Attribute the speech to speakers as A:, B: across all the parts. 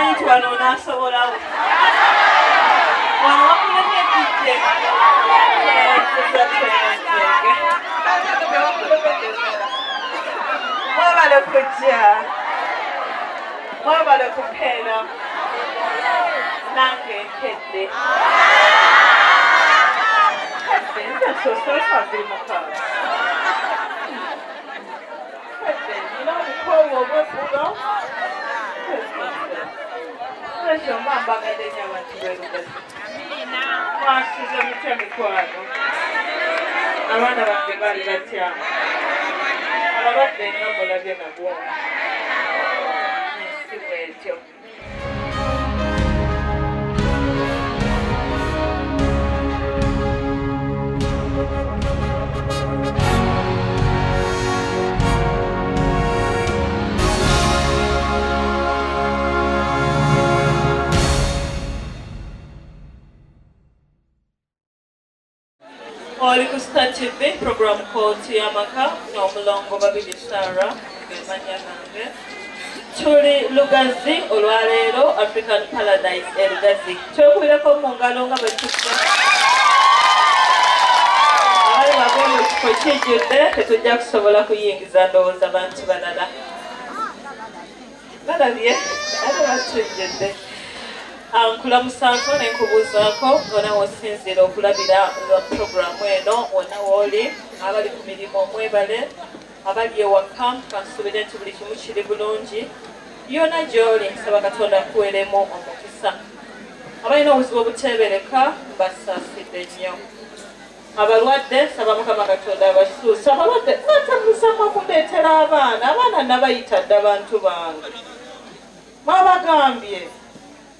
A: tomanyi nti wano onaasobolawo wano wakulemye kijje mwebale kujja mwebale kupeera nange nkedde nze sosoosabiri mukaaga nina obukoowu obwefuga ekyo mba mbagadde nnyo abantu beerugazi mwasize mitya mikwano abaana bange baali batya ababadde nga mulabye nabwo si bwetyo Oli ku Star TV program called Yamaka n'omulongo babiri Sarah gemanya nange tuli Lugazi olwaleero African Paradise Lugazi twekubireko mu ngalo nga bwetufa abali bagomba ekifo kijjudde tetujja kusobola kuyingiza ndowooza bantu balala balabye ate batujjudde nkulamusaako ne nkubuuzaako wona wosinzira okulabira programu eno wonna wooli abali ku mirimu omwebale abali ewaka kansuubire nti buli kimu kiri bulungi yona gy'oli nsaba Katonda akuweeremu omukisa abalina obuzibu obuteebereka mbasaasidde nnyo abalwadde saba Mukama Katonda abasuusa abalwadde natambuzamu okundeetera abaana nabayita dda bantu bange mwabagambye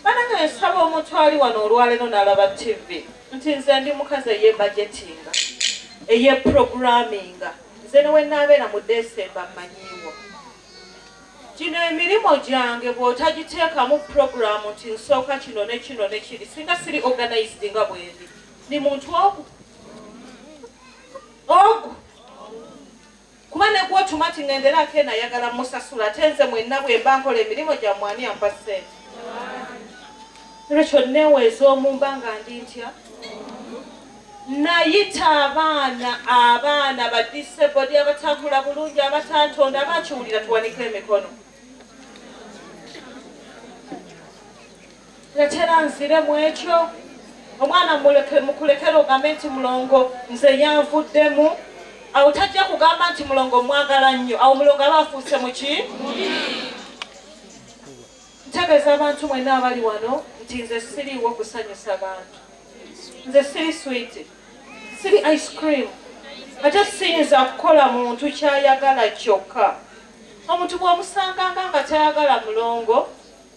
A: Bananga nsaba omuntu ali wano olwaleero n'alaba TV nti nze ndi mukazi ey'ebudgetinga ey'eprogramminga nze ne wenaabeera mu December mmanyiiwo gino emirimu gyange bw'otagiteekamu programu nti nsooka kino ne kino ne kiri singa siri organized nga bwendi ndi muntu ogu kuba ne gw'otuma ti ngenderako enayagala musasula ate nze mwenna bwe mba nkola emirimu gyammwe ani ampa ssente Rachel neweeza omumba nga ndi ntya nayita abaana ba disabled abatambula bulungi abatantonda abakiwulira tuwanike emikono letera nzire mu ekyo omwana mukulekera ogambe nti mulongo nze yanvuddemu awo tajja kugamba nti mulongo mwagala nnyo awo mulongo aba afuuse mu ki ntegeeza abantu mwenna abali wano nti nze siriiwo kusanyusa abantu nze siri sweet siri ice cream ate siyinza kukola muntu kyayagala kyokka omuntu bw'omusanganga nga tayagala mulongo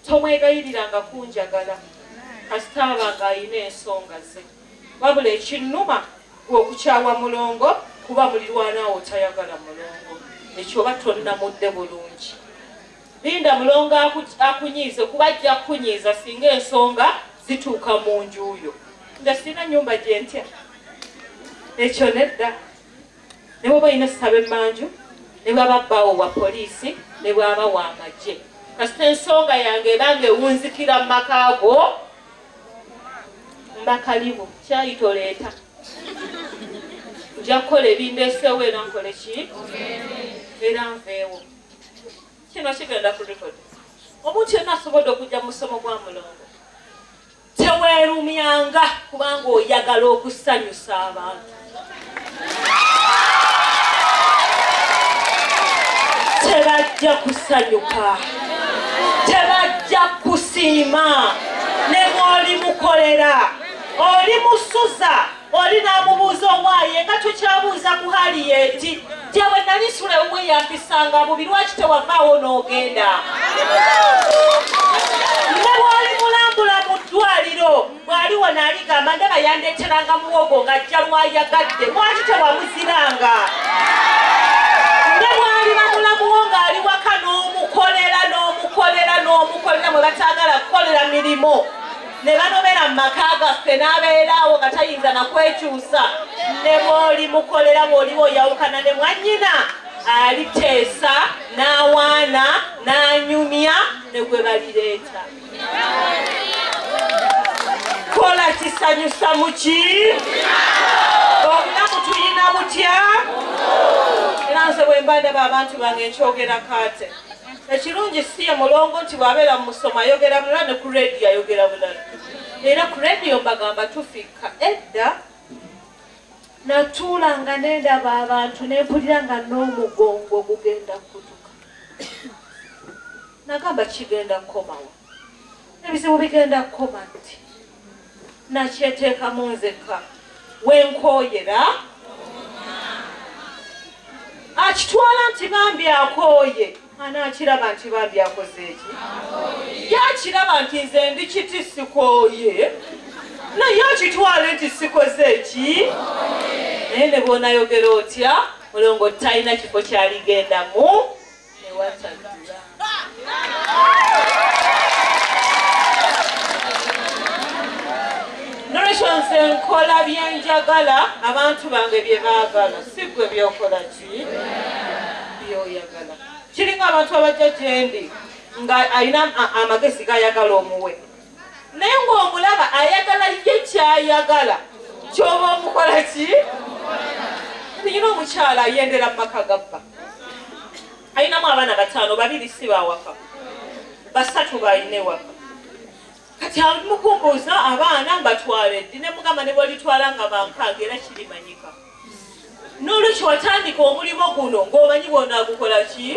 A: tomwegayiriranga kunjagala kasitaaba nga ayina ensonga ze wabula ekinnuma gw'okukyawa mulongo kuba mulirwanaawo tayagala mulongo ekyo oba tonnamudde bulungi linda mulongo akunyiize kuba ajja kukunyiiza singa ensonga zituuka mu njuuyo nze sirina nnyumba gye ntya ekyo nedda ne bw'oba olina essaba emmanju ne bw'aba bbaawo wa poliisi ne bw'aba wa magye kasita ensonga yange era ng'ewunzikira mu maka go mbakalibu kyayita oleeta nja kukola ebindeeseewo era nkole ki era nveewo kino kigenda ku record omuntu yenna asobodde okujja mu musomo gwa mulongo teweerumyanga kubanga oyagala okusanyusa abantu tebajja kusanyuka tebajja kusiima ne bw'oli mukolera oli musuza oli n'amubuuza omwaye nga tukyabuuza ku hali yeeti gyewe nali sula eweyambisanga bubi lwaki tewavaawo n'ogenda ne bw'oli mulambula mu ddwaliro bw'ali wano aligamba ndaba yandeeteranga muwogo ng'ajja lwayagadde lwaki tewamuziranga ne bw'ali bamulamuwo ng'ali waka n'omukolera mwe bataagala kukolera mirimu ne banobera mu maka gaffe n'abeeraawo nga tayinza nakwekyusa ne bw'oli mukolera bw'oliba oyawukana ne mwannyina aliteesa n'awaana n'anyumya ne ne gwe balireeta kola kisanyusa muki obulamu tuyina butya era nze bwe mba ndaba abantu bange nkyogerako ate ekirungi si ye mulongo nti bw'abeera mu musomo ayogera bulala ne ku rediyo ayogera bulala era ku rediyo mbagamba tufika edda natuulanga nendaba abantu nempulira nga n'omugongo gugenda kutuka nagamba kigenda kukomawo ebizibu bigenda kukoma nti nakyeteekamu nzeka wenkooyera akitwala nti bambi akooye anaakiraba nti bambi akoze eki yakiraba nti nze ndi kiti sikooye naye akitwale nti sikoze eki naye ne bwonayogera otya mulongo talina kifo kyaligendamu newatagira nolwekyo nze nkola byenjagala abantu bange bye baagala si gwe byokola ki byoyagala kiringa abantu abajja gyendi nga alina amagezi gayagala omuwe naye ng'omulaba ayagala ye kyayagala kyoba omukola ki nyina omukyala ayendera mu maka gabba ayinamu abaana 5 2 si bawaka 3 balina waka kati mukumbuuza abaana mbatwale ddi ne mugamba ne bwolitwala nga bankaaga era kirimanyika n'olwekyo watandika omulimu guno ng'omanyi bwonaagukola ki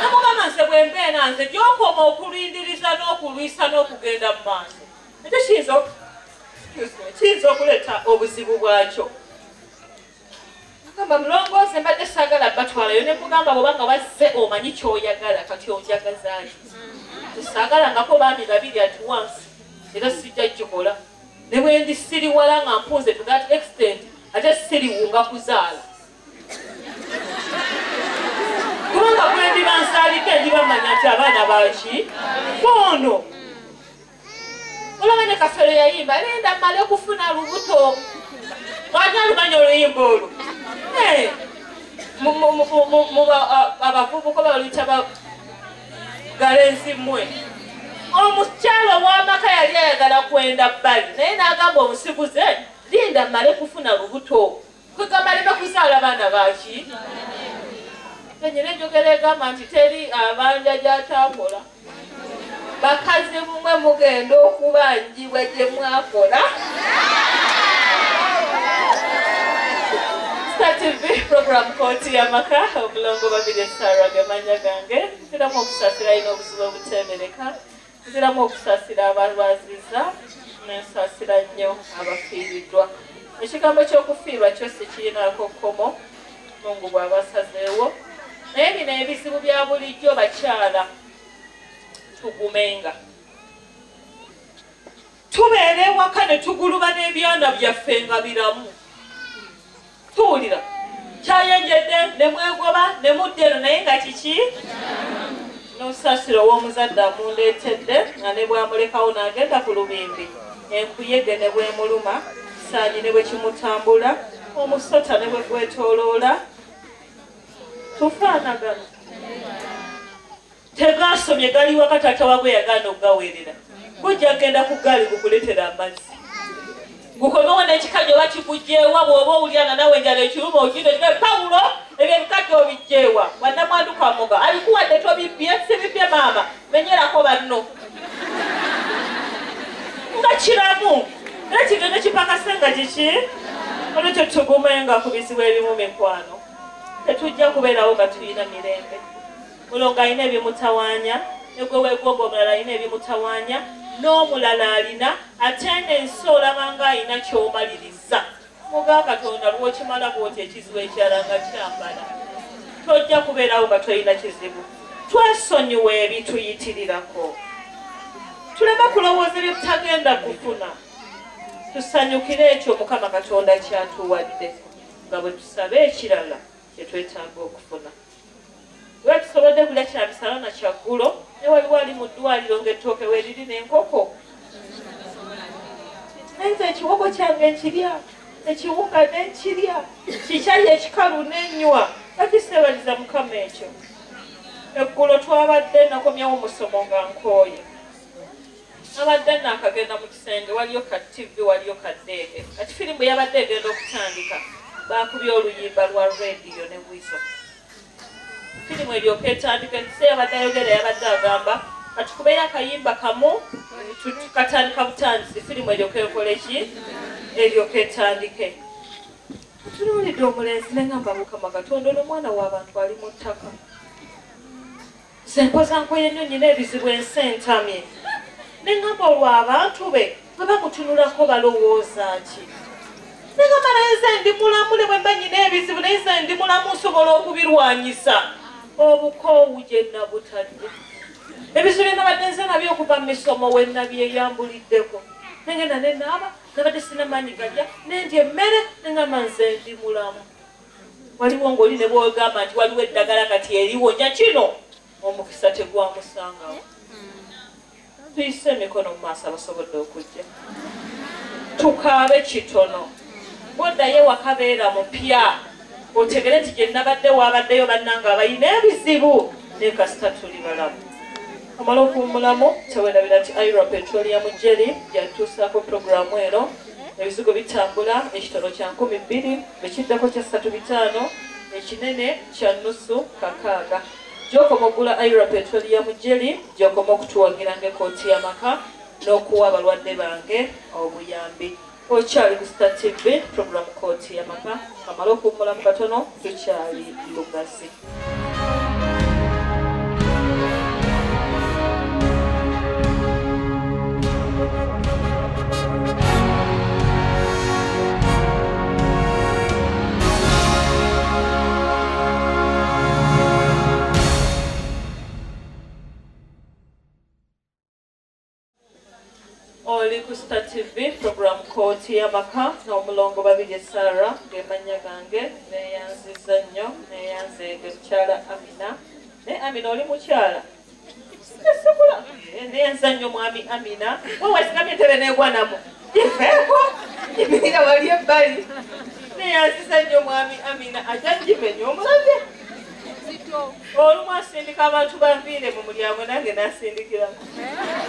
A: namugamba nze bwe mbeera nze gyokoma okulindiriza n'okulwisa n'okugenda mu maaso ekyo kiyinza okuleeta obuzibu bwakyo gamba mulongooze mbadde saagala batwalayo ne mugamba bwobanga bazze omanyi kyoyagala kati onjagazaaki tesaagalangako baami 2 at once era sijja gikola ne bwe ndi siriwala nga mpunze to that extent ate siriwunga kuzaala kubanga bwe ndi bansaalika endi bamanya nti abaana baki bono olaba ne Kafere yayimba lenda mmale kufuna lubuto wanya lumanya oluyimba olwo abavubuka baluyita galenzi mmwe omukyalo ow'amaka yali ayagala kwenda bbali naye n'agamba omusiguze linda mmale kufuna lubuto kwegamba leme kuzaala baana baki enyina enjogera egamba nti teri abanja gy'atambola bakazi mumwe mugenda okubanjibwa gye mwakola TV program Kooti y'Amaka omulongo babiri Sarah gamanya gange nziramu okusasira ino obuzibu obutemereka nziramu okusasira abalwaziza nensasira nnyo abafiiriddwa ekigambo ky'okufiirwa kyo sikirinaako kkomo Mungu bw'abasazeewo naye bino ebizibu bya bulijjo bakyala tugumenga tubeera ewaka ne tuguluba n'ebyana byaffe nga biramu tuwulira kyayenjedde ne mwegoba ne muddeno naye nga kiki n'osaasiro ow'omuzadde amundeetedde nga ne bwamulekawo n'agenda ku lubimbi enkuyege ne bwemuluma saanyi ne bwe kimutambula omusota ne bwe gwetooloola tufaanagano tegaasomye gali waka taata wagwe yagaana okugaweerera gujja genda ku gaali gukuleetera amazzi gukomewo n'ekikajjo bakikugjeewa bw'oba owulyanga nawe enjala ekiruma okindo Pawulo ebyo ebikajjo obijjeewa wannamwandu kamuga abikuwadde tobibbye sibibye maama menyerako banno nga kiramu era kino ne kipakase nga kiki olwekyo tugumenga ku bizibu ebimu mikwano tetujja kubeerawo nga tulina mirembe mulongo alina ebimutawaanya ne gwe weegomba omulala alina ebimutawaanya n'omulala alina ate n'ensi olaba nga alina ky'omaliriza muga Katonda lw'okimala bw'oti ekizibu ekirala nga kyambala tojja kubeerawo nga tolina kizibu twesonyiwa ebituyitirirako tuleme kulowooza bye tutagenda kufuna tusanyukire ekyo Mukama Katonda kyatuwadde nga bwe tusaba ekirala kye twetaaga okufuna bwe tusobodde kulya kya misala na kyaggulo ne waliwo ali mu ddwaliro ng'ettooke weeriri n'enkoko naye ekiwogo kyange nkirya ekiwunga nenkirya kikyali ekikalu n'ennywa bakiseebaliza Mukama ekyo eggulo twabadde nakomyawo omusomo nga nkooye abadde nakagenda mu kisenge waliyo ka TV waliyo kaddeege kati firimu yabadde egenda okutandika bakubye oluyimba lwa rediyo ne bwiso firimu eryoka etandika ekiseera yabadde ayogera yabadde agamba katukubeyo akayimba kamu tukatandika butandisi firimu eryoka ekola eki eryoka etandike tunuulidde omulenzi nengamba mukama katonda n'omwana w'abantu ali mu ttaka sempoza nkoye nnyo nyina ebizibu ensi entamye nengamba olwo abantu be bwe bamutunulako balowooza ki nengamba naye nze ndi mulamu ne bwe mba nyina ebizibu naye nze ndi mulamu nsobola okubirwanyisa obukoowu gye nabutadde ebizibu bye nabadde nze nabyo okuva mu misomo we nabyeyambuliddeko nengenda nenaaba nabadde sinamaanyi galya nendya emmere nengamba nze ndi mulamu waliwo ng'oli ne bwogamba nti waliwo eddagala kati eriwonya kino omukisa tegwamusangawo tuyise emikono mu maaso abasobodde okujja tukaabe kitono bwoddayo wakabeera mupya otegere nti gye nabadde wabaddeyo bannanga abayina ebizibu naye kasita tuli balamu amala okuwummulamu tewerabira nti ira petroleum jelly gyatuusaako puroguramu eno ebizigo bitambula ekitono kya 12 ekiddako kya 35 ekinene kya nusu kakaaga gyokoma ogula ira petroleum jelly gyokoma okutuwagira ng'ekooti y'amaka n'okuwa abalwadde bange obuyambi okyali ku Star TV puroguramu kooti y'amaka amala okuwummulamu katono tukyali lugazi oli ku Star TV program kooti y'amaka n'omulongo babiri Sarah gemanya gange neyanziza nnyo neyanzeege mukyala Amina ne Amina oli mukyala esibula neyanza nnyo mwami Amina wawasigamye entebe negwanamu gifeeko ibira wali ebbali neyanziza nnyo mwami Amina ajajimenya omulaze olumu asindika abantu banviire mu mulyango nange nasindikiramu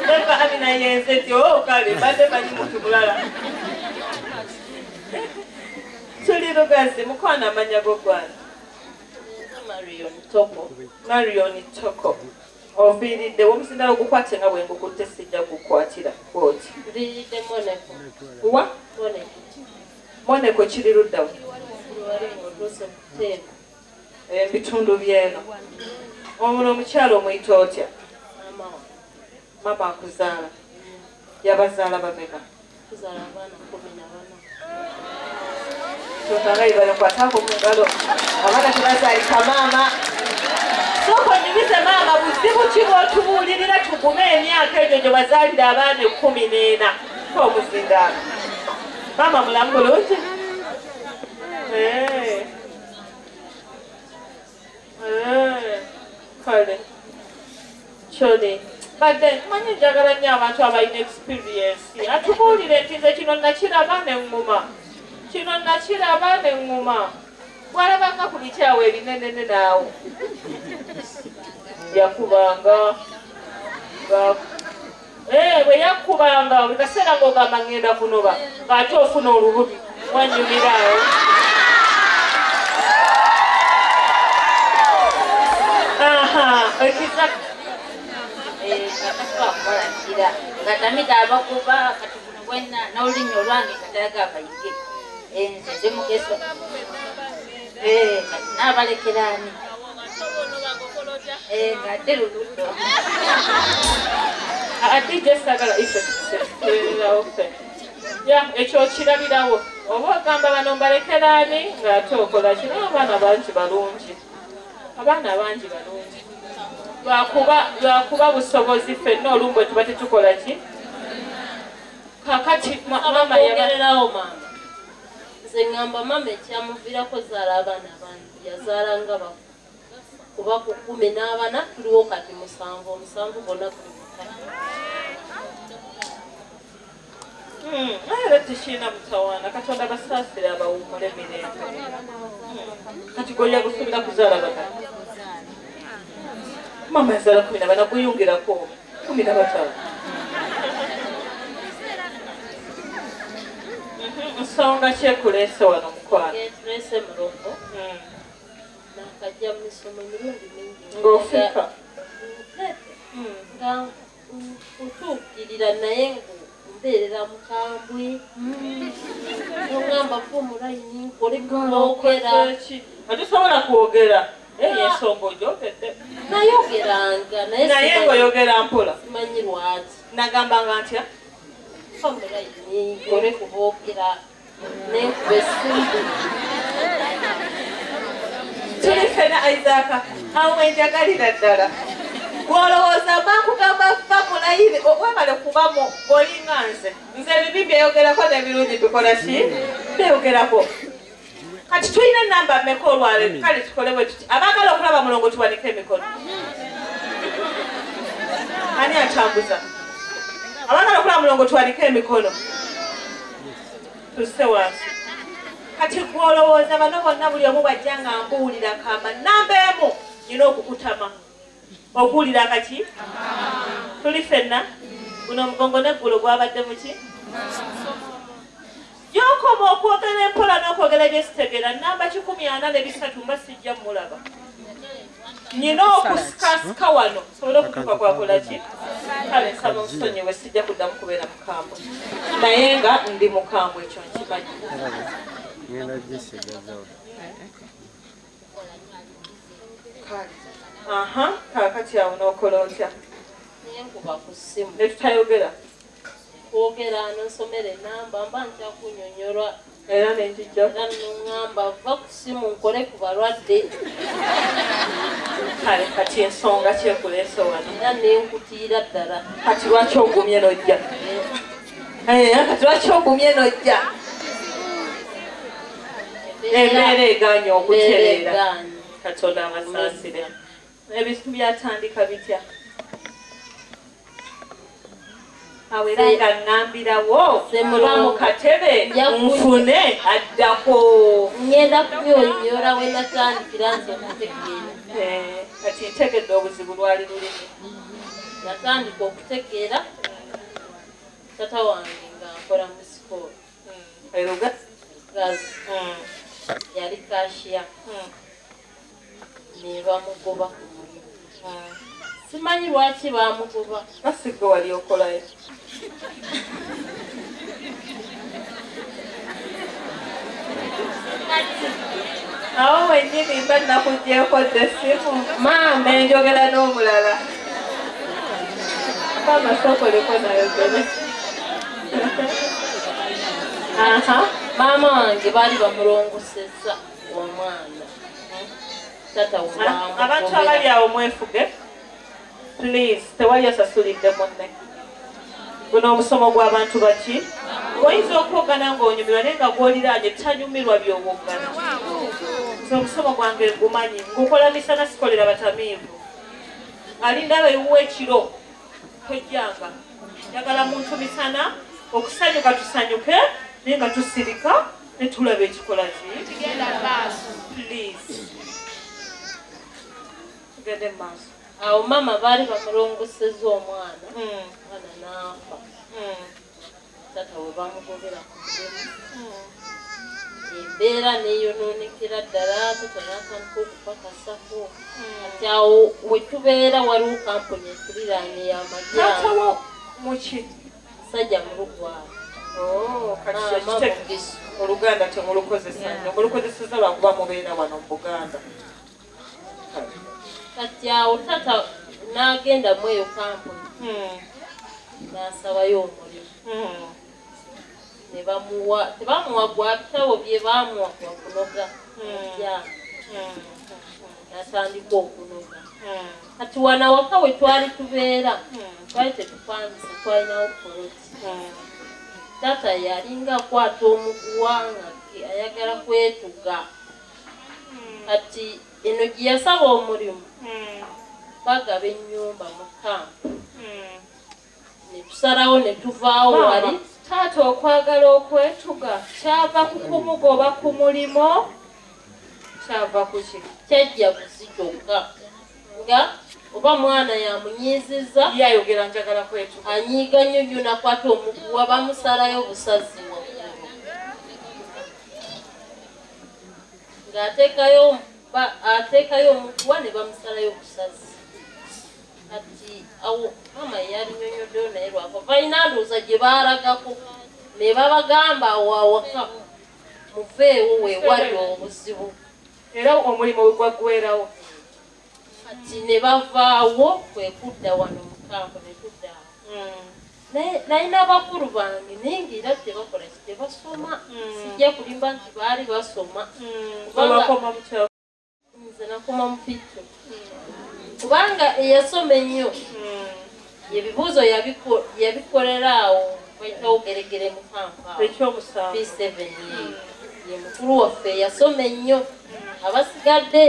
A: neva Amina yenze nti kale mbadde manyi muntu mulala tuli lugazi mukwana amanya go gwana Marion Toko oviiridde womusindala ogukwate nga bwe ngukutte sijja kukwatira bwoti nviiridde Moneko kiri luddawo ebitundu byeno omuno omukyalo omuyita otya mama akuzaala yabazaala bameka tokangaibalonkwatako mungalo abaana tebazaalika maama soko nyumize maama buzibu kiba otubuulirira tugume emyaka egyo gye bazaalira abaana 14 omuzindaalo maama mulamu bulungi kale kyoli badde manyi njagala nnyo abantu abalina experience atubuulire nti nze kino nakiraba ne ŋŋuma bwalabanga ku bikyawo ebinenene naawo yakubanga bwe yakubanga buli kaseera ng'ogamba ŋŋenda kunoba ng'ate ofuna olububi wanyumiraawo
B: nga tamita abakuba kati buno bwenna n'olulimi olwange katalaga abayige nze ndi mugeso kati n'abalekeraani ng'ate luluddo
A: adijja esagala iseererawo ffe ekyo kirabirawo oba ogamba bano mbalekeraani ng'ate okola kino abaana bangi balungi lwakuba busobozi ffenna olumu bwe tuba tetukola ki kakati mama
B: yagererawo mama nze ŋŋamba mama ekyamuviirako zaala abaana bangi yazaala nga bafu kuba ku 14 tuliwo kati 7 bonna tuli
A: era tekiina mutawaana katonda basaasire abawummula emirembe kati golya gusubira kuzaala bakati mama yazala 14 kuyungirako 15 nsonga kyekuleese wano mukwano
B: getulese muloko nakajja mu misomo emirundi mingi
A: ng'ofika
B: nga kutuukirira naye mbeerera mukambwe nogamba fumulayini nkolekwogera
A: atusobola kwogera ensonga ogyogedde
B: nayogeranga
A: naye ngaoyogera mpola
B: simanyi lwaki
A: nagambanga ntya
B: fumulayini nkole kuboogera nenkuba essimbu
A: tuli fena Isaac awo wenjagalira ddala gwolowooza bankugamba famulayini wemale kubamu olinga nze ebibi byeyogerako n'ebirungi bikola ki byeyogerako kati tulina enamba mmeka olwaleero kale tukole bwe tuti abaagala okulaba mulongo tuwanike emikono ani atambuza abaagala okulaba mulongo tuwanike emikono tusse wansi kati gwolowooza bano bonna buli omu bwajja nga mbuwulira kamba namba emu nyina okukutama okuwulira kaki tuli fenna guno omugongo n'eggulu gwabadde muki gyokoma okwogera empola n'okwogera byesitegeera namba 143 mba sijja mulaba nyina okusikasika wano sobole okutuuka kwakola ki kale nsaba omusonyiwe sijja kuddamu kubeera mukambwe naye nga ndi mukambwe ekyo nkimanyi kakati awo n'okola otya
B: nenkuba ku ssimu
A: netutayogera
B: kwogera nonsomera enamba mba nkyakunyonyorwa
A: era nenjijja
B: era noŋŋamba va ku ssimu nkole ku balwadde
A: kale kati ensonga kyekuleese wano
B: era nenkutiira ddala
A: kati lwaki ogumye nojja kati lwaki ogumye nojja embeera eganye okutereera katonda abasaasire ebintu byatandika bitya awo era nga ŋŋambirawo ba mu katebe nfune addako
B: ngenda kubyonyola we natandikira nze okutegeera
A: kati ntegedde obuzibu lwali lulimi
B: natandika okutegeera tata wange nga nkola mu sikoolo
A: erugazi
B: yali kashiya ne bamugoba ku mulimu simanyi lwaki bamugoba
A: asigwe wali okolayo awo wennyini mba nakugjeeko dde essimu maama enjogera n'omulala maama sokoleko nayogere
B: maama wange baali bamulongosezza omwana
A: abantu abali awo mwefuge please tewali asasulidde munne guno omusomo gw'abantu baki oyinza okwogana ng'onyumirwa naye nga gw'oliraanye tanyumirwa by'owoggana nze omusomo gwange gumanyi ngukola misana sikolera batamiivu alinda abeewuwa ekiro tojjanga njagala muntu misana okusanyuka tusanyuke naye nga tusirika ne tulaba ekikola ki please tugende mu maaso
B: awo maama baali bamulongosezza omwana mwana n'afa tata we bamugobera ku mulimu embeera neeyonoonekera ddala tata n'atandika okupakasako kati awo we tubeera waliwo kampuni etuliraanye y'amajyana
A: muki
B: musajja mulugwala
A: oluganda temulukozesa nnyo mulukozeseza lwakuba mubeera wano mu Buganda
B: kati awo tata n'agenda mu eyo kampuni n'asabayo omulimu ne bamuwa tebamuwa gwa bitabo bye baamuwa kwa kunoga amajyana n'atandika okunoga kati wana waka we twali tubeera twali tetupangisa twalinawo poloti tata yalinga akwata omuguwa nga ayagala kwetuga kati eno gye yasaba omulimu bagaba ennyumba mu kampu ne tusalawo ne tuvaawo wali
A: taata okwagala okwetuga kyava ku kumugoba ku mulimo kyava ku ki
B: kyajja buzi kyokka nga oba mwana yamunyiiziza
A: yayogera njagala kwetu
B: anyiiga nnyo nakwata omuguwa bamusalayo busazi ng'ateekayo omuguwa ne bamusalayo busazi kati awo mama yali nnyonnyoddeyo naye lwako balina ndowooza gye baalagako ne babagamba awo awaka muveewo weewali obuzibu
A: era omulimu we gwaggweerawo
B: kati ne bavaawo kwekudda wano mukambo ne tudda awo nalina abakulu bange naye ngaera tebakola tebasoma sijja kulimba nti baali basoma nze nakoma mupitto kubanga eyasoma ennyo ebibuuzo yabikolera awo bayitawo geregere mu Kampala P7 ye mukulu waffe yasoma ennyo abasigadde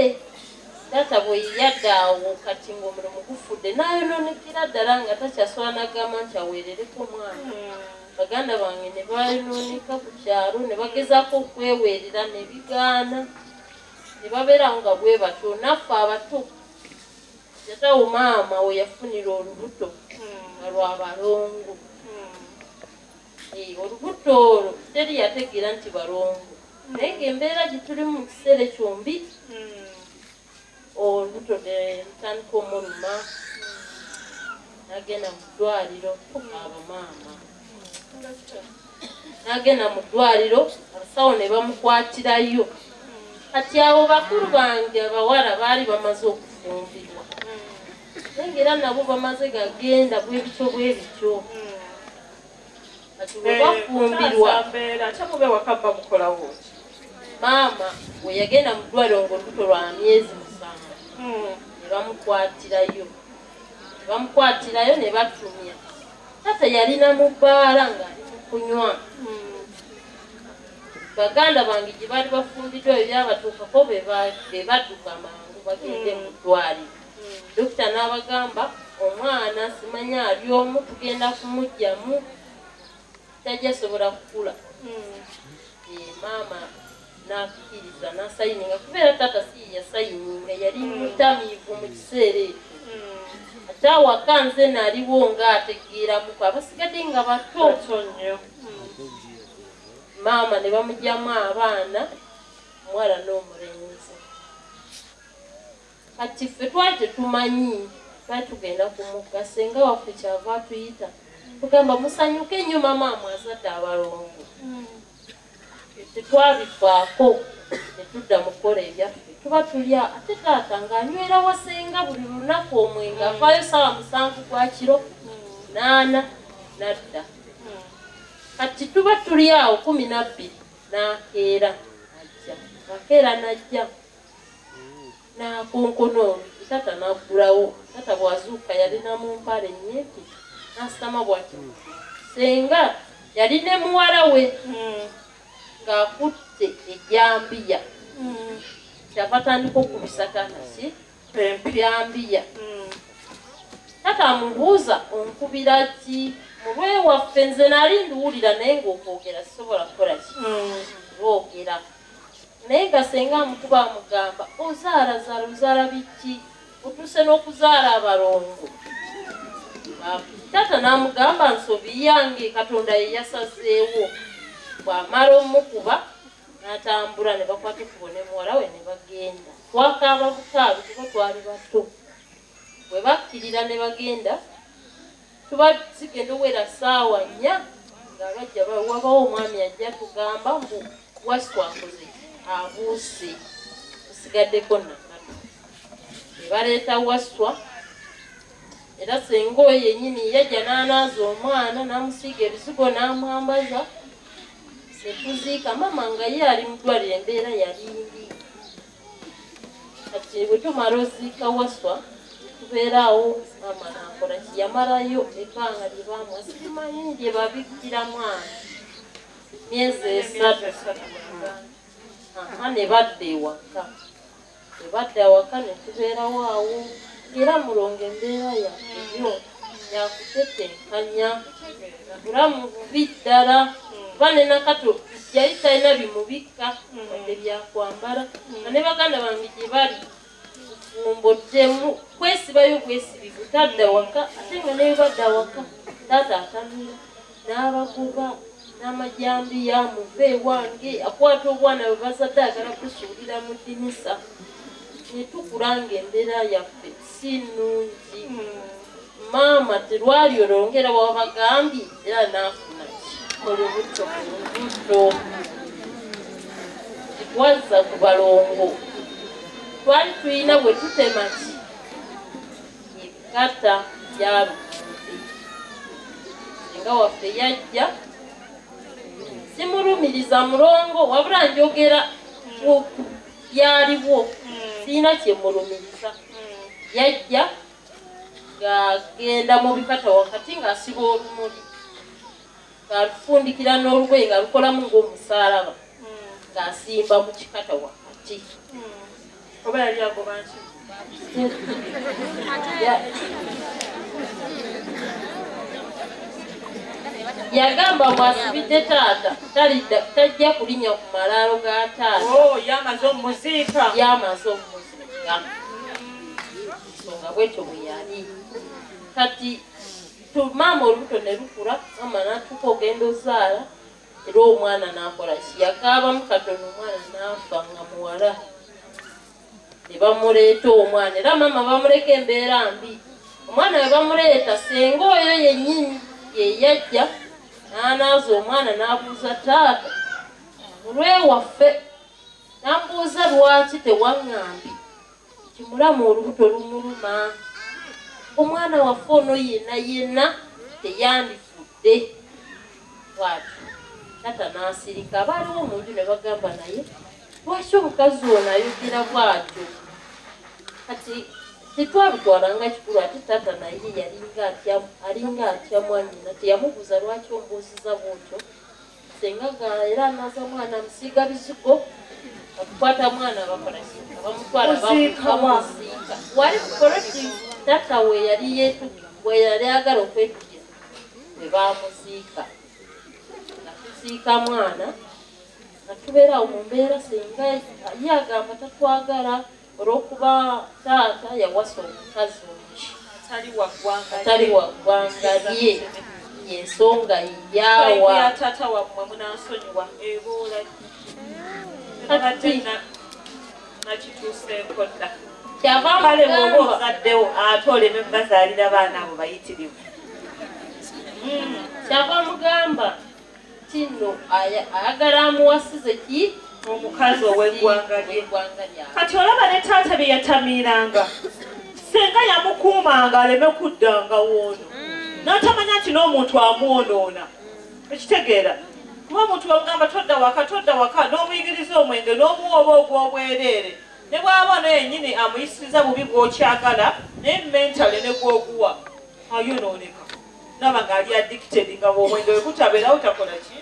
B: taata bwe yadda awo kati ng'omulimu gufudde n'ayonoonekera ddala nga takyasobola n'agamba nti aweerereko omwana baganda bange ne bayonooneka ku kyalo ne bagezaako okweweerera ne bigaana ne babeerawo nga bwe batyo naffe abato yatawo maama we yafunira olubuto nga lwabalongo olubuto olwo teri yategeera nti balongo naye ng'embeera gye tulimu mu kiseera ekyombi olubuto lutandika omuluma n'agenda mu ddwaliro abamaama n'agenda mu ddwaliro abasawo ne bamukwatirayo kati abo bakulu bange abawala baali bamaze okufumbirwa naye ng'era nabo bamaze gagenda bwe bityo kati bwe bafumbirwa maama we yagenda mu ddwaliro ng'olubuto lwa myezi 7 ne bamukwatirayo ne batumya taata yalina mu bbaala ng'ali mu kunywa baganda bange gye baali bafumbiddwa ebyo byabatuukako be badduka mangu bagende mu ddwaliro dokita n'abagamba omwana simanya ali omu tugenda kumugyamu tajjasobola kukula maama n'akkiriza n'asayininga kubeera taata si yasayininga yali mutamiivu mu kiseera ekyo ate awaka nze naaliwo ng'ategeeramuko abasigadde nga bato nnyo maama ne bamugyamu abaana omuwala n'omulenzi kati ffe twali tetumanyi twali tugenda ku mugga senga waffe kyava atuyita tugamba musanyuke nnyo maama azadde abalongo tetwabifaako ne tudda mu kukola ebyaffe tuba tulya ate taata ng'anywera wasenga buli lunaku omwenge avaayo ssaawa 7 gwa kiro 8 nadda kati tuba tuli awo 12 n'akeera ajja akeera najja n'akonkono taata n'aggulawo taata bw'azuuka yalina mu mpale nnyimpi n'asitama bw'ati senga yali ne muwala we ng'akutte ejjambiya kyava tandika okubisa taata ki empyambiya taata amubuuza onkubira ki mulwe waffe nze nali nduwulira naye ng'okwogera sisobola kukola ki boogera naye nga senga amukuba amugamba ozaala biki otuuse n'okuzaala abalongo taata n'amugamba nsobi yange katonda ye yasazeewo bw'amala omukuba n'atambula ne bakwata ekkubo ne muwala we ne bagenda twakaaba bukaabi kuba twali bato bwe bakkirira ne bagenda tuba zigenda owera ssaawa 4 ng'abajja wabawo omwami ajja tugamba mbu wasitwakoze abuuse usigaddeko nakatu ne baleeta wasitwa era senga oyo yennyini yajja n'anaaza omwana n'amusiiga ebizigo n'amwambaza netuziika mama nga ye ali mu ddwaliro embeera yali mbi kati bwe tumala oziika waswa tubeeraawo mama nakola kiyamalayo ebbanga lye bamwa simanyi lye babikkira mwana myezi 3 ne badda ewaka ne tubeerawo awo era mulongo embeera yayo yakutetenkanya bulamu bubi ddala bane nakato yali talina bimubikka wadde byakwambala nga ne baganda bange gye bali bufumbo temu kwesibayo kwesibivu tadda waka ate nga nebadda waka taata atanula n'abagoba n'amajambi yamuva ewange akwata obwana bwe bazadde agala kusuulira mu ddinisa ne tukulanga embeera yaffe si nnungi maama terwali olwongera wabagambye era naafuna olubuto olubuto twazza ku balongo twali tulina bwe tutema ki ebikata byalukuze nga waffe yajja simulumiriza mulongo wabula njogera yaliwo siina kyemulumiriza yajja ng'agenda mu bikata wakati ng'asiba olumuli ng'alufundikira n'olugoye nga lukolamu ng'omusaalaba ng'asimba mu kikata wakati
A: oba yali agoba nki
B: yagamba mwasibidde taata tajja kulinnya ku malaalo ga taata
A: yamaze omumuziika
B: nsonga bwekyo bwe yali kati maama olubuto ne lukula maama n'atuuka ogenda ozaala era omwana n'akola ki yakaabamu katono omwana n'afa nga muwala ne bamuleeta omwana era maama bamuleka embeera mbi omwana we bamuleeta senga oyo yennyini yeyajja n'anaaza omwana n'abuuza taata olwewaffe n'amubuuza lwaki tewaŋŋambi kimulamu olubuto lumuluma omwana waffe ono yenna teyandifudde bwati taata n'asirika abaaliwo mu nju ne bagamba naye lwaki omukazi ono ayogera bwatyo kati tetwabitwalanga kikulu ate taata naye alinga atya mwanyina teyamubuuza lwaki ombuuziza bwotyo senga era anaza mwana amusiiga bizigo akukwata mwana bakola bamutwala bamusiika wali mukoroti taata we yali agala okwetugira bwe bamuziika nga tuziika mwana nga tubeerawo mu mbeera senga ye agamba tatwagala olw'okuba taata yawasa omukazi omuki atali wa ggwanga lye yensonga yawa
A: taata wammwe munansonyiwa eboola nakituuseeko dda kale bwoba ozaddewo ate oleme bazaalira baana abo bayitirivu
B: kyava mugamba kino ayagala amuwasize ki
A: omukazi ow'eggwanga lye kati olaba ne taata bye yatamiiranga senga yamukuumanga aleme kuddanga woono n'atamanya nti n'omuntu amwonoona ekitegeera kuba omuntu bamugamba todda waka n'omuyigiriza omwenge n'omuwoba ogw'obwereere ne bw'aba neyennyini amuyisiriza bubi bw'okyagala naye mentale ne gw'oguwa ayonooneka naba ng'ali addicted nga bw'omwenge we gutabeerawo takola ki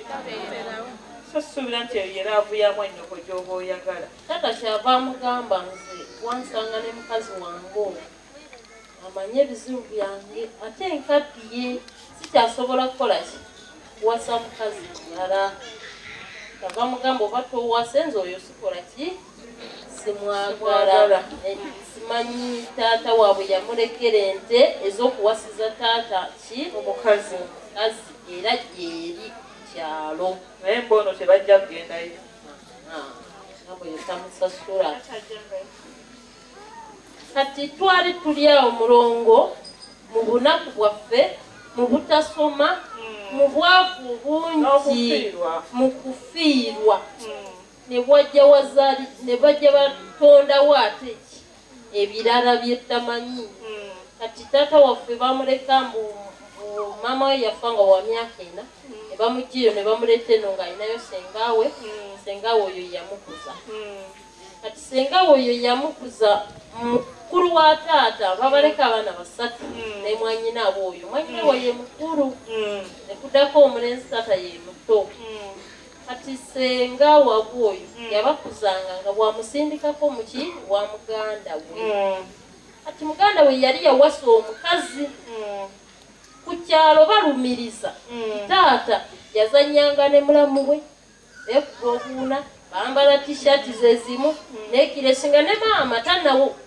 A: so suubira nti eyo era avuyamu ennyoko gy'oba oyagala
B: taata kyava amugamba nze wansanga ne mukazi wange oyo amanye ebizibu byange ate enkaddi ye sikyasobola kukola ki kuwasa mukazi mulala kyava mugamba oba towase nze oyo sikola ki simwagala simanyi taata waabwe yamulekera ente ez'okuwasiza taata ki
A: omukazi
B: era gyeri kyalo
A: naye mbono tebajja kugendayo
B: nabweyo tamusasula kati twali tuli awo mulongo mu bunaku bwaffe mu butasoma mu bwavu bungi mu kufiirwa ne bajja batondawo ate ebirala byetamanyi kati taata waffe bamuleka mbu maama we yafa nga wa myaka 4 ne bamugiyo ne bamuleeta eno ng'alinayo sengawe oyo yamukuza kati sengawe oyo yamukuza mukulu wa taata babaleka abaana 3 ne mwanyinaabo oyo mwanyinaabo ye mukulu ne kuddako omulenzi taata ye muto kati sengawe oyo yabakuzanga nga bwamusindikako muki wa muganda we kati muganda we yali yawasa omukazi ku kyalo balumiriza taata yazanyanga ne mulamu we ekuba obuuna bambala t-shirt zezimu nekiresinga ne maama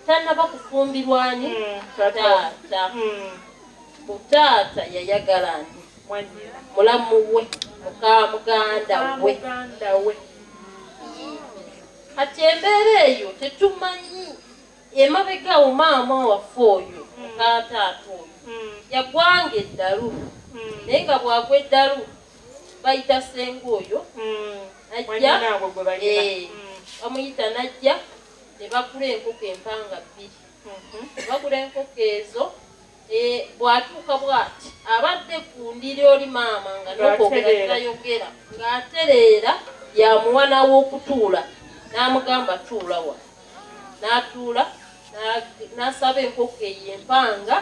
B: tannaba kufumbirwani taata utaata yayagala nti mulamu we mukamuganda we kati embeera eyo tetumanyi emabegaawo maama waffe oyo mukataata oyo yagwanga eddalu naye nga bwagwa eddalu bayita senga oyo najja bamuyita najja ne bagula enkoko empanga bbiri bagula enkoko ezo bwatuuka bwati abadde ku ndiri oli maama nga nokwogera tayogera ng'atereera yamuwa n'aw'okutuula n'amugamba tuula wa n'atuula n'asaba enkoko eyo empanga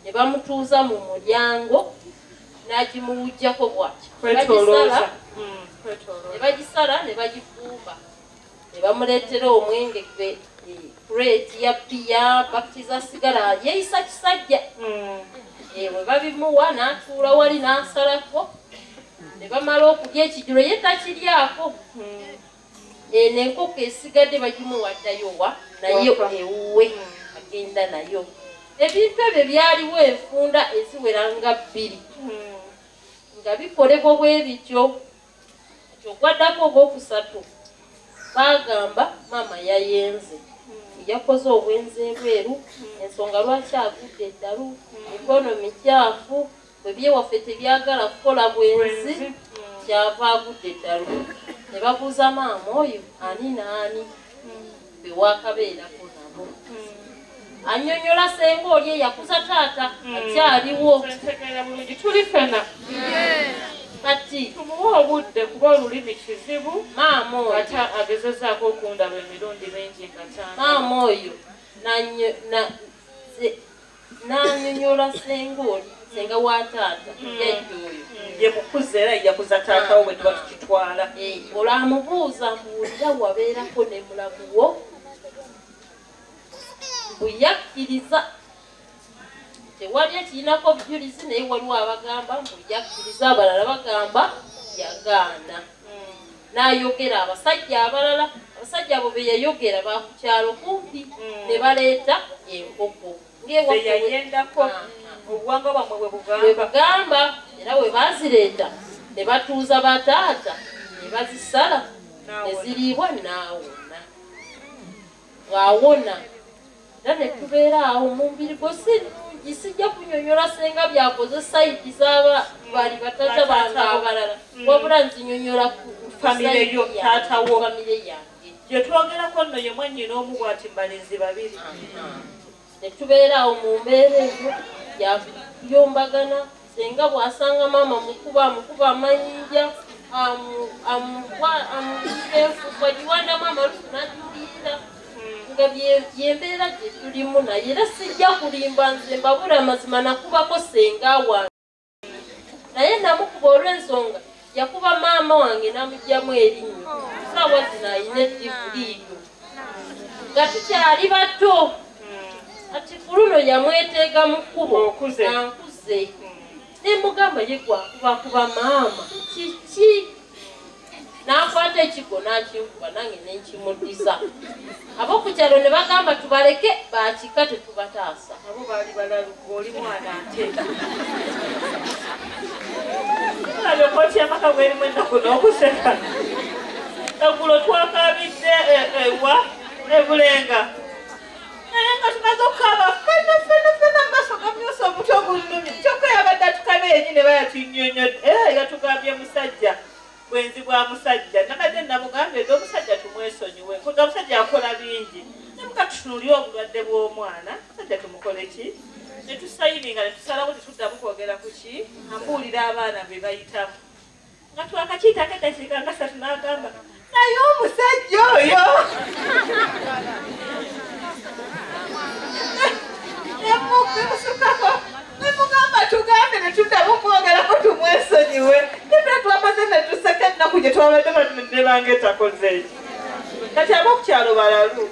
B: ne bamutuuza mu mulyango n'agimuwujjako bwati ne bagisala ne bagifumba ne bamuleetera omwenge gwe kureti ya piya bakitiza sigala yeeyisa kisajja bwe babimuwa n'atuula wali n'asalako ne bamala okulya ekijjulo ye takiryako n'enkoko esigadde bagimuwaddayo wa nayo ewuwe agenda nayo ebintu ebyo byaliwo enfunda eziwera nga bbiri nga bikolebwa bwe bityo kyogwaddako ogwokusatu bagamba maama yayenze yakoze obwenzi bweru ensonga lwaki agudde eddalu ekonomi kyafu bwe byewaffe tebyagala kukola bwenzi kyava agudde eddalu ne babuuza maama oyo ani naani bewakabeerako nabo annyonnyola senga oli eyakuza taata akyaliwo
A: tuli fena
B: kati
A: tumuwa obudde kuba olulimi kizibu
B: maama oyo
A: ate agezezaako okundaba emirundi mingi nga
B: maama oyo n'annyonnyola senga oli senga wa taata yajja oyo
A: ye mukuze era yakuza taatawo bwe tuba tukitwala
B: olwamubuuza mbuulira wabeerako ne mulamuwo mbuyakkiriza tewali ekirinako bujulizi naye waliwo abagamba mbuyakkiriza abalala bagamba yagaana n'ayogera abasajja abalala abasajja abo be yayogera bakukyalo kumpi ne baleeta enkoko
A: ngeyayendako obuwanga bwamwe bwe
B: bugamba era bwe bazireeta ne batuuza bataata ne bazisala ne ziriibwa n'awona ng'awona era ne tubeera awo mu mubiri gwe sirungi sijja kunnyonnyola senga byakoze sayidi z'aba bali batata bange abalala wabula nzinyonnyola ku
A: famire yo taatawo
B: famire yange
A: gye twogerako nno ye mwannyina omu bwati mbalenzi babiri
B: ne tubeera awo mu mbeera eyo yayombagana senga bw'asanga maama amukuba amayinja amuyiira enfuufu agiwandamu amalusu n'agimuliira nga byembeera gye tulimu naye era sijja kulimba nze mbabula amazima nakubako senga wange naye namukuba olw'ensonga yakuba maama wange n'amugyamu erinnyo saawa zino ayina eddivuliiyo nga tukyali bato ati kuluno yamweteega mu kkubo ankuze nemugamba ye gwakubakuba maama kiki n'akwata ekigo n'akinkuba nange nenkimuddiza ab'okukyalo ne bagamba tubaleke bakika tetubataasa
A: abo baali balaluka oli mwana ate alabyokoti amaka bwerimu ennaku n'okuseka eggulo twakabidde ewa ebulenga naye nga tumaze okukaaba fena maaso gamyusa omutwe ogululumi kyokka yabadde atukabe yenyini bayatunyonyodde yatugambye musajja bwenzi bwa musajja nabadde namugambye edi omusajja tumwesonyiwe kuga omusajja akola bingi nemukatutunulire obulwadde bw'omwana musajja tumukole ki netusayininga netusalawo tetuddamu kwogera ku ki ambuulira abaana be bayitamu nga twakakiitako eddakiika nga 3 n'agamba naye omusajja oyo nemusukako nemugamba tugambe netuddamu kwogerako tumwesonyiwe nebera twamaze netuseka ennaku gye twabadde banebanga etakoze eki kati ab'okukyalo balalu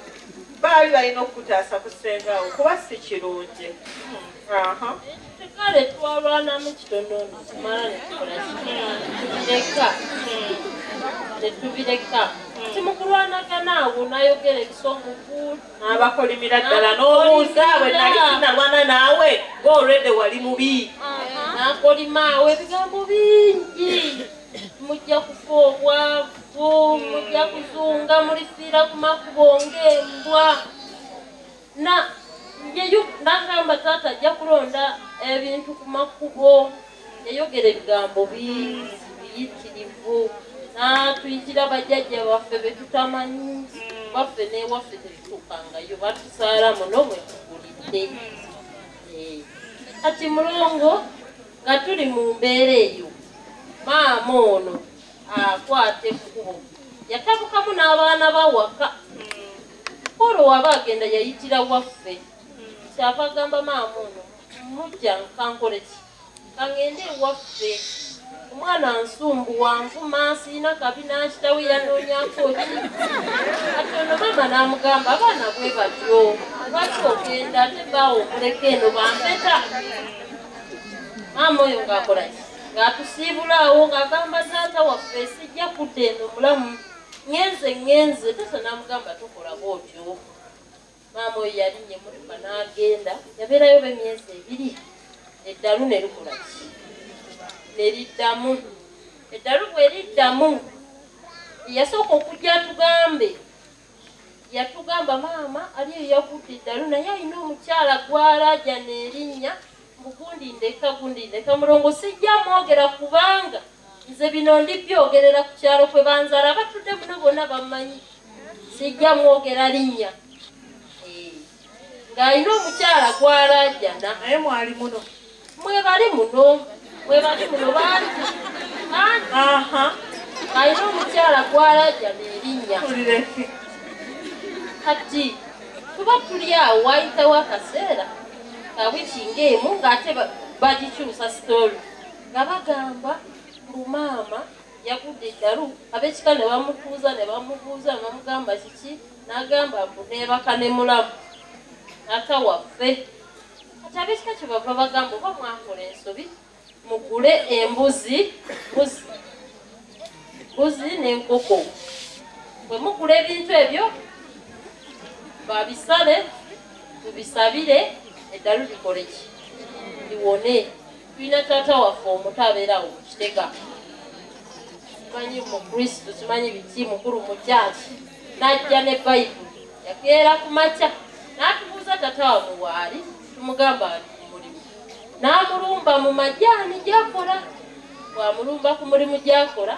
A: baali balina okutaasa ku sengawo kuba si kirungi
B: kale twalwanamu kitonono tumala netukola kitubireka kati mukulwanagana awo nayogera ebisongovu
A: n'abakolimira ddala n'obuuza bwe nali sinalwana naawe ng'olwedde wali mubi
B: nakolimaawo ebigambo bingi mujja kufa obwavu mujja kuzunga mulifiira ku makubo ng'embwa nagamba taata ajja kulonda ebintu ku makubo yayogera ebigambo bingi biyitirivu natuyitira bajjajja baffe betutamanyi baffe newaffe tetutuukangayo batusaala muno mwetugulidde kati mulongo nga tuli mu mbeera eyo maama ono akwata ekkubo yatabukamu n'abaana bawaka polo waba agenda yayitira waffe kyava agamba maama ono mujja nkankoleki kangende ewaffe omwana nsumbuwa nvuma siina kabi nakitawe yanoonyako ki kati ono maama n'amugamba abaana bwe batyo lwaki ogenda ate baawo okuleka eno bampeta maama oyo ng'akolaki ng'atusiibulaawo ng'agamba taata waffe sijja kudda eno mulamu ngenze tata n'amugamba tukola bwotyo maama oyo yalinnya emmotoka n'agenda yabeerayo b'emyezi 2 eddalu ne lukolaki neriddamu eddalu bwe riddamu yasooka okujja atugambe yatugamba maama ali eyo yakudde eddalu naye alina omukyala gwalaja n'erinnya gundi ndeka mulongo sijja mwogera kubanga nze bino ndibyogerera ku kyalo kwe banzala batudde muno bonna bamanyi sijja mwogera linnya ng'alina omukyala gwalajana
A: naye mwali muno
B: mwebali muno bangi alina omukyala gwalajana erinnya kati tuba tuli awo wayitawo akaseera kawiki ng'emu ng'ate bagikyusa sitori nga bagamba mbu maama yagudde eddalu ab'ekika ne bamutuuza ne bamubuuza ne bamugamba kiki n'agamba mbu neebaka ne mulamu ata waffe kati ab'ekika kye bava bagamba oba mwakola ensobi mugule embuzi n'enkoko bwe mugula ebintu ebyo babisale tubisabire eddalu likoleki liwone tulina taata waffe omuto abeerawo mukitega simanyi mukristu simanyi biki mukulu mu kyaki najja ne bayibuli yakeera ku makya n'atubuuza taata wa muwaali tumugamba ali ku mulimu n'amulumba mu majaani gyakola bw'amulumba ku mulimu gyakola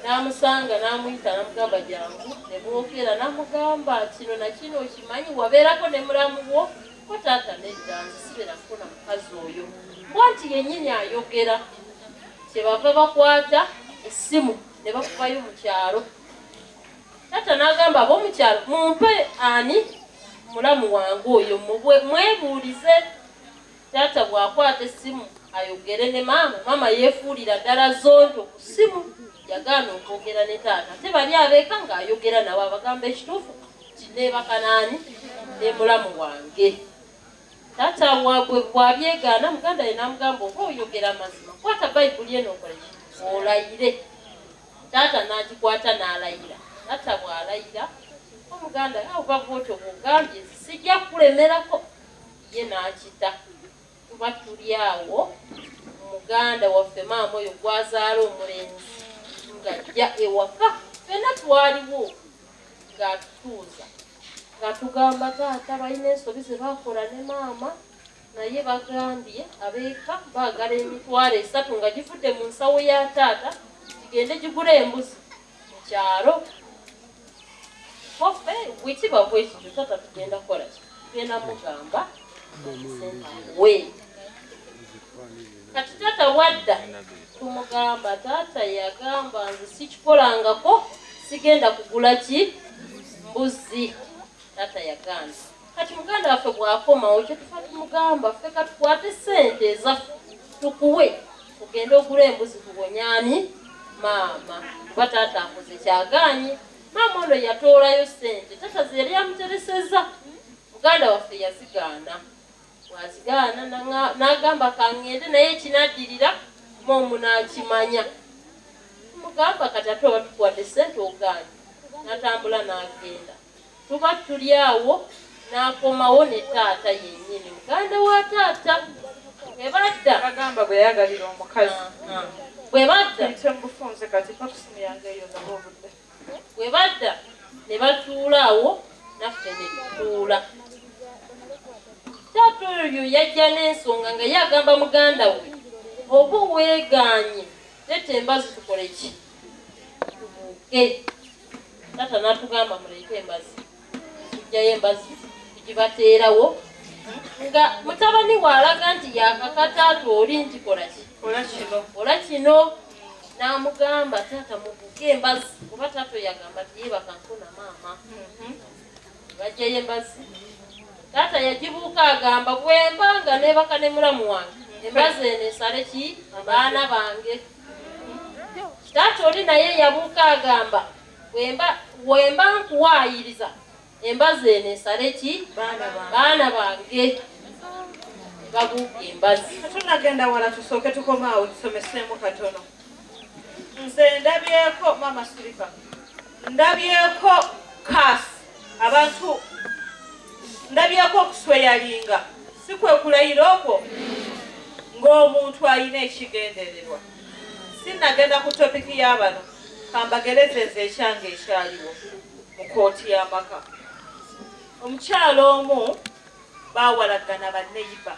B: n'amusanga n'amuyita n'amugamba jangu ne bookera n'amugamba kino na kino okimanyi wabeerako ne mulamu wo ko taata nedda nze sibeera kufuna mukazi oyo bwanti yennyini ayogera kyebava bakwata essimu ne bakubayo mu kyalo taata n'agamba ab'omukyalo mumpe ani mulamu wange oyo mwebuulize taata bw'akwata essimu ayogere ne maama yeefuulira ddala zonto ku ssimu yagaana okwogera ne taata ate bali abeeka ng'ayogera nawe abagamba ekituufu kineebaka naani ne mulamu wange taata wabwe bw'abyegaana muganda ye n'amugamba oba oyogera amazima kwata bayibuli eno okoleki olayire taata n'agikwata n'alayira taata bw'alayira omuganda ova bwotyo bw'ogambye sijja kulemerako ye n'akita tuba tuli awo muganda waffe maama oyo gwazaala omulenzi ng'ajja ewaka fenna twaliwo ng'atutuuza ng'atugamba taata balina ensobi ze baakola ne maama naye bagambye abeeka baagala emitwalo 3 nga givudde mu nsawo ya taata gigende gigula embuzi mu kyalo waffe bwekiba bwekityo taata tugenda kukola ki tugenda mugamba we kati taata wadda tumugamba taata yagamba nze sikikolangako sigenda kugula ki mbuzi taata yagamba kati muganda waffe bw'akomawo kyo tufa tumugamba ffe katukwate ssente ezaffe tukuwe tugende ogula embuzi tubonyaani maama kuba taata akoze kyagaanye maama ono yatoolayo ssente taata ze yali amutereseza muganda waffe yazigaana bwazigaana n'agamba kangende naye ekinaddirira moomu n'akimanya mugamba kati ate oba tukwate ssente ogaanye n'atambula n'agenda tuba tuli awo n'akomawo ne taata yennyini muganda wa taata bwe badda
A: agamba bwe yayagalira omukazi
B: bwe badda
A: ntemufunze kati pakusimu yange eyo nabo obudde
B: bwe badda ne batuula awo naffe ne tutuula taata oyo yajja n'ensonga nga ye agamba muganda we oba weegaanye leta embazi tukole ki tubuuke taata n'atugamba muleete embazi tujjayo embazi tugibateerawo nga mutabani waalaga nti yakakataata oli nti kola kino n'amugamba taata mubuuke embazi oba taata yagamba tiyebaka nkuna maama bajjayo embazi taata yagibuuka agamba bwembanga nebaka ne mulamu wange embazi eno esale ki abaana bange taata oli naye yabuuka agamba bwemba nkuwaayiriza embazi eno esale ki baana bange babuuka embazi
A: tunagenda wala tusooke tukomaawo tusomeseemu katono nze ndabyeko mama sirifa ndabyeko kasi abantu ndabyeko okusweyalinga si kwe kulayira okwo ng'omuntu alina ekigendererwa sinagenda ku topiki y'abano kambagereze nze ekyange ekyaliwo mu kooti y'amaka omukyalo omu baawalagana banneyiba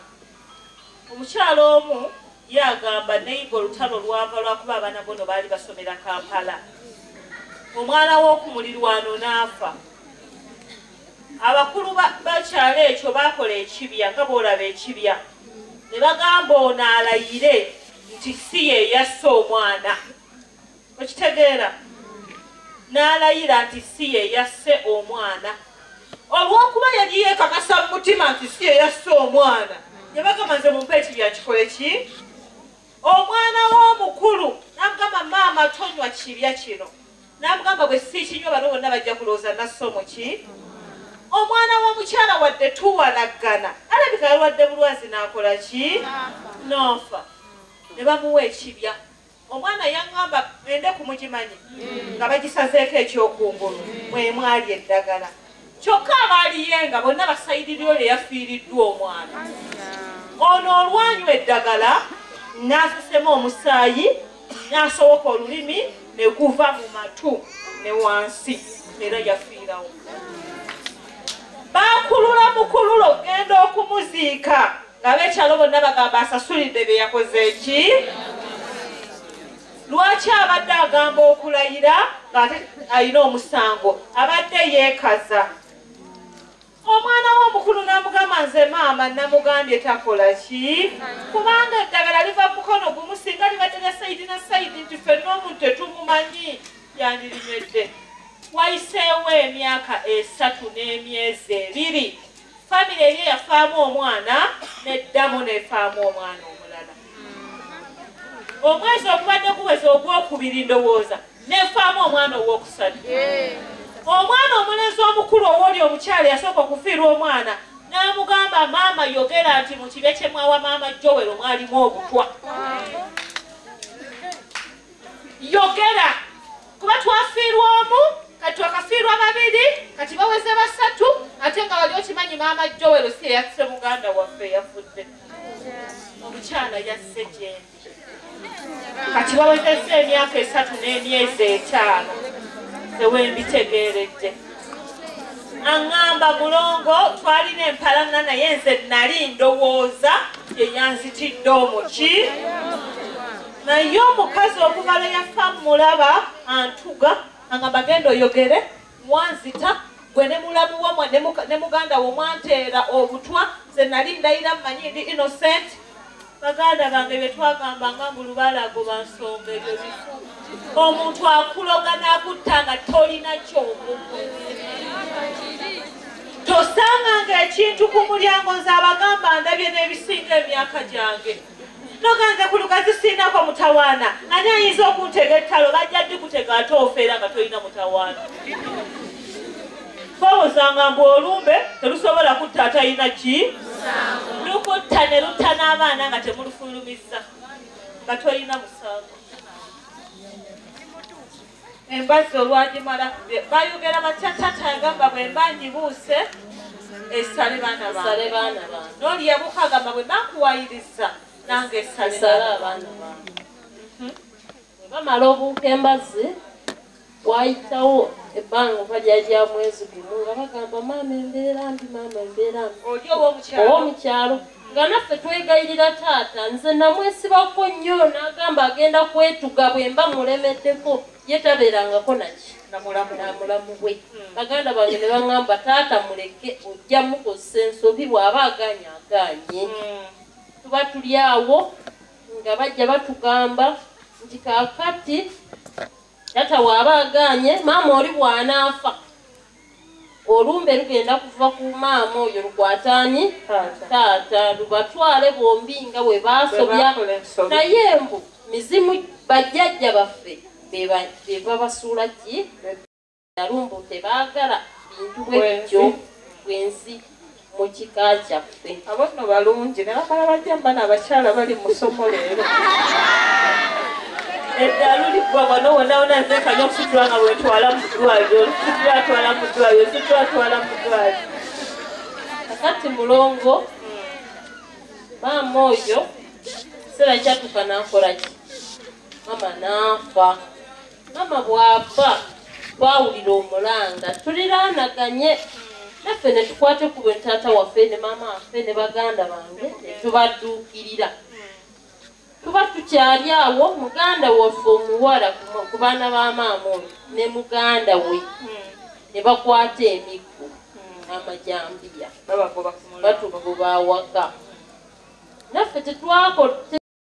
A: omukyalo omu yagamba neyiba olutalo lwava lwakuba abaana bono baali basomera Kampala omwana w'okumulirwano n'afa abakulu bakyalo ekyo baakola ekibya nga boolaba ekibya ne bagamba ono alayire nti si ye yasse omwana okitegeera n'alayira nti si ye yasse omwana olw'okuba yali yeekakasa mu mutima nti si ye yasse omwana yabagamba nze mumpe ekibya kikole ki omwana w'omukulu n'amugamba maama tonywa kibya kino n'amugamba bwe si kinywa bano bonna bajja kulowooza nassomo ki omwana w'omukyala wadde tuwalaggana alabika yalwadde bulwazi n'akola ki n'afa ne bamuwa ekibya omwana yaŋŋamba ende kumugimanyi nga bagisazeeko ekyokungulu mwe mwali eddagala kyokka abaaliye nga bonna basayidiro lye yafiiriddwa omwana ono olwanywa eddagala n'asesemu omusaayi n'asowoka olulimi ne guva mu matu ne wansi era yafiirawo baakulula mukululo genda okumuziika ng'abeekyalo bonna bagamba asasulidde bye yakoze eki lwaki abadde agamba okulayira ng'ate alina omusango abadde yeekaza omwana w'omukulu n'amugamba nze maama namugambye takola ki kubanga eddagala liva mukono gumu singa libadde na sayidi na sayidi nti ffenna omuntu tetumumanyi yandirinywedde wayiseewo emyaka 3 n'emyezi 2 famire eri yafaamu omwana neddamu nefaamu omwana omulala omwezi ogubadde guweza ogwokubiri ndowooza nefaamu omwana ow'okusatu omwana omulenzi omukulu owoli omukyala yasooka okufiirwa omwana n'amugamba maama yogera nti mu kibya kye mwawa maama Joel mwalimu obutwa yogera kuba twafiirwa omu kati wakafiirwa 2 kati baweze 3 ate nga wali okimanyi maama Joel si yasse muganda waffe yafudde omukyala yasse gyendi kati bawezese emyaka 3 n'emyezi 5 sewembitegeeredde aŋŋamba mulongo twalina empalana naye nze nali ndowooza yeyanzitidde omuki naye omukazi okubala yafa mulaba antuga aŋŋamba genda oyogere mwanzita gwe ne mulamu wamwe ne muganda wo mwanteera obutwa nze nali ndayira mmanyi ndi innocent baganda bange bye twagamba nga mbulubalago bansonga ebyo bifu omuntu akuloga n'akutta nga tolina kyomukoze tosanganga ekintu ku mulyango nze abagamba ndabye n'ebisinga emyaka gyange noganze ku lugazi siinako mutawaana ani ayinza okuntega ettalo bajja ddi kutega ate ofeera nga tolina mutawaana fowozanga mbu olumbe terusobola kutta atalina ki lukutta ne lutta n'abaana nga temulufulumiza nga tolina musango embazzi olwagimala bayogera batya taata yagamba bwe mba ngibuuse esale baana bange n'oli yabuuka agamba bwe bakuwayiriza nange esale
B: abaana bange bwe bamala obuuka embazzi wayitawo ebbanga oba lyalya mwezi gumu nga bagamba maama embeera mbi
A: oli ow'omukyalo
B: nga naffe twegayirira taata nze namwesibako nnyo n'agamba agenda kwetuga bwe mba mulemeddeko ye tabeerangako naki namulamu bwe baganda bange ne baŋŋamba taata muleke ojja mukozesa ensobi bw'aba aganye tuba tuli awo nga bajja batugamba nti kaakati taata bw'aba aganye maama oli bw'anaafa olumbe lugenda kuva ku maama oyo lukwataani taata lubatwale bombi nga bwe baasobya naye mbu mizimu bajjajja baffe be babasuula ki nalumbu tebaagala bintu bwebityo bwensi mu kika kyaffe
A: abo nno balungi ne bamala bajja mba n'abakyala bali mu ssomo leero eddalu liggwagwa nowonawona nzekanya okusitula nga bwetwala mu ddwaliro situlatwala mu ddwaliro situlatwala mu ddwaliro
B: kakati mulongo maama oyo kiseera kyatuuka n'akola ki maama n'afa maama bw'afa twawulira omulanga tuliraanaganye naffe ne tukwate ku bwe taata waffe ne maama waffe ne baganda bange ne tubadduukirira tuba tukyali awo muganda waffe omuwala ku baana ba maama oyo ne muganda we ne bakwata emiggo n'amajambiya batugoba awaka naffe tetwakola